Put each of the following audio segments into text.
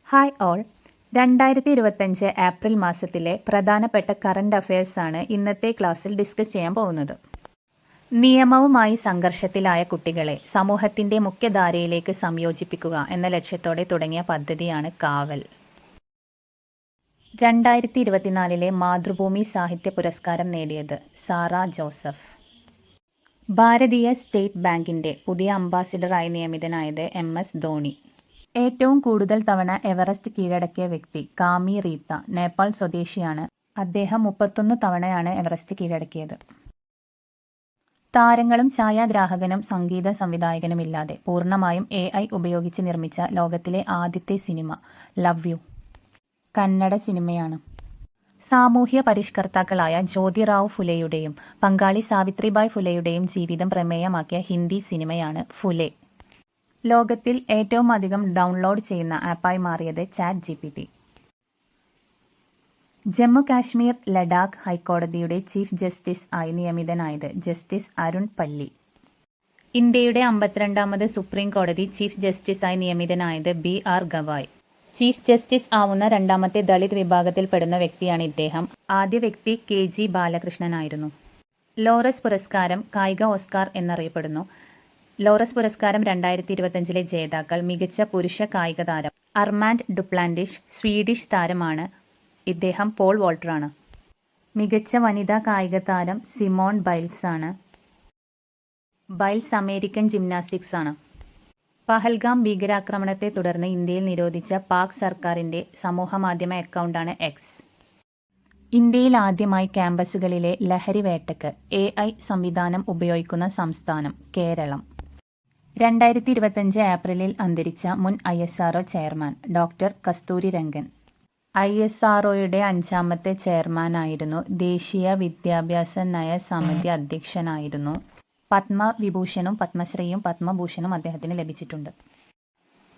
Hi all. 2025 April മാസത്തിലെ പ്രധാനപ്പെട്ട current അഫയേഴ്സാണ് ഇന്നത്തെ ക്ലാസ്സിൽ ഡിസ്കസ് ചെയ്യാൻ പോകുന്നത്. നിയമവുമായി സംഘർഷത്തിലായ കുട്ടികളെ സമൂഹത്തിന്റെ മുഖ്യധാരയിലേക്ക് സംയോജിപ്പിക്കുക എന്ന ലക്ഷ്യത്തോടെ തുടങ്ങിയ പദ്ധതിയാണ് കാവൽ. 2024 മാതൃഭൂമി സാഹിത്യ പുരസ്കാരം നേടിയത് സാറ ജോസഫ്. ഭാരതീയ സ്റ്റേറ്റ് ബാങ്കിന്റെ പുതിയ അംബാസിഡറായി നിയമിതനായത് MS ധോണി. ഏറ്റവും കൂടുതൽ തവണ എവറസ്റ്റ് കീഴടക്കിയ വ്യക്തി കാമി റീത്ത. നേപ്പാൾ സ്വദേശിയാണ്. അദ്ദേഹം 31 തവണയാണ് എവറസ്റ്റ് കീഴടക്കിയത്. താരങ്ങളും ഛായാഗ്രാഹകനും സംഗീത സംവിധായകനുമില്ലാതെ പൂർണ്ണമായും AI ഉപയോഗിച്ച് നിർമ്മിച്ച ലോകത്തിലെ ആദ്യത്തെ സിനിമ ലവ് യു കന്നഡ സിനിമയാണ്. സാമൂഹ്യ പരിഷ്കർത്താക്കളായ ജ്യോതിറാവു ഫുലെയുടെയും പങ്കാളി സാവിത്രിബായ് ഫുലെയുടെയും ജീവിതം പ്രമേയമാക്കിയ ഹിന്ദി സിനിമയാണ് ഫുലെ. ലോകത്തിൽ ഏറ്റവും അധികം ഡൗൺലോഡ് ചെയ്യുന്ന ആപ്പായി മാറിയത് ChatGPT. ജമ്മു കാശ്മീർ ലഡാക്ക് ഹൈക്കോടതിയുടെ ചീഫ് ജസ്റ്റിസ് ആയി നിയമിതനായത് ജസ്റ്റിസ് അരുൺ പല്ലി. ഇന്ത്യയുടെ 52ാമത് സുപ്രീം കോടതി ചീഫ് ജസ്റ്റിസായി നിയമിതനായത് BR ഗവായ്. ചീഫ് ജസ്റ്റിസ് ആവുന്ന രണ്ടാമത്തെ ദളിത് വിഭാഗത്തിൽപ്പെടുന്ന വ്യക്തിയാണ് ഇദ്ദേഹം. ആദ്യ വ്യക്തി KG ബാലകൃഷ്ണനായിരുന്നു. ലോറസ് പുരസ്കാരം കായിക ഓസ്കാർ എന്നറിയപ്പെടുന്നു. ലോറസ് പുരസ്കാരം 2025 ജേതാക്കൾ മികച്ച പുരുഷ കായിക താരം അർമാൻഡ് ഡുപ്ലാന്റിഷ്. സ്വീഡിഷ് താരമാണ് ഇദ്ദേഹം. പോൾ വോൾട്ടറാണ്. മികച്ച വനിതാ കായിക താരം സിമോൺ ബൈൽസ് ആണ്. ബൈൽസ് അമേരിക്കൻ ജിംനാസ്റ്റിക്സ് ആണ്. പഹൽഗാം ഭീകരാക്രമണത്തെ തുടർന്ന് ഇന്ത്യയിൽ നിരോധിച്ച പാക് സർക്കാരിന്റെ സമൂഹമാധ്യമ അക്കൗണ്ടാണ് X. ഇന്ത്യയിൽ ആദ്യമായി ക്യാമ്പസുകളിലെ ലഹരി വേട്ടയ്ക്ക് AI സംവിധാനം ഉപയോഗിക്കുന്ന സംസ്ഥാനം കേരളം. 2025 ഏപ്രിലിൽ അന്തരിച്ച മുൻ ISRO chairman doctor Kasturi Rangan. ISROയുടെ 5ാമത്തെ ചെയർമാനായിരുന്നു. ദേശീയ വിദ്യാഭ്യാസ നയ സമിതി അധ്യക്ഷനായിരുന്നു. പത്മവിഭൂഷണും പത്മശ്രീയും പത്മഭൂഷണും അദ്ദേഹത്തിന് ലഭിച്ചിട്ടുണ്ട്.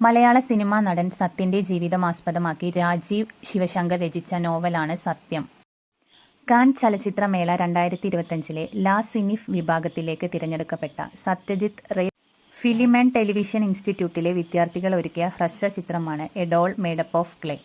മലയാള സിനിമാ നടൻ സത്യന്റെ ജീവിതം ആസ്പദമാക്കി രാജീവ് ശിവശങ്കർ രചിച്ച നോവലാണ് സത്യം. കാൻ ചലച്ചിത്രമേള 2025 ലാ സിനിഫ് വിഭാഗത്തിലേക്ക് തിരഞ്ഞെടുക്കപ്പെട്ട Satyajit Ray film and television ഇൻസ്റ്റിറ്റ്യൂട്ടിലെ വിദ്യാർത്ഥികൾ ഒരുക്കിയ ഹ്രസ്വ ചിത്രമാണ് a doll made up of clay.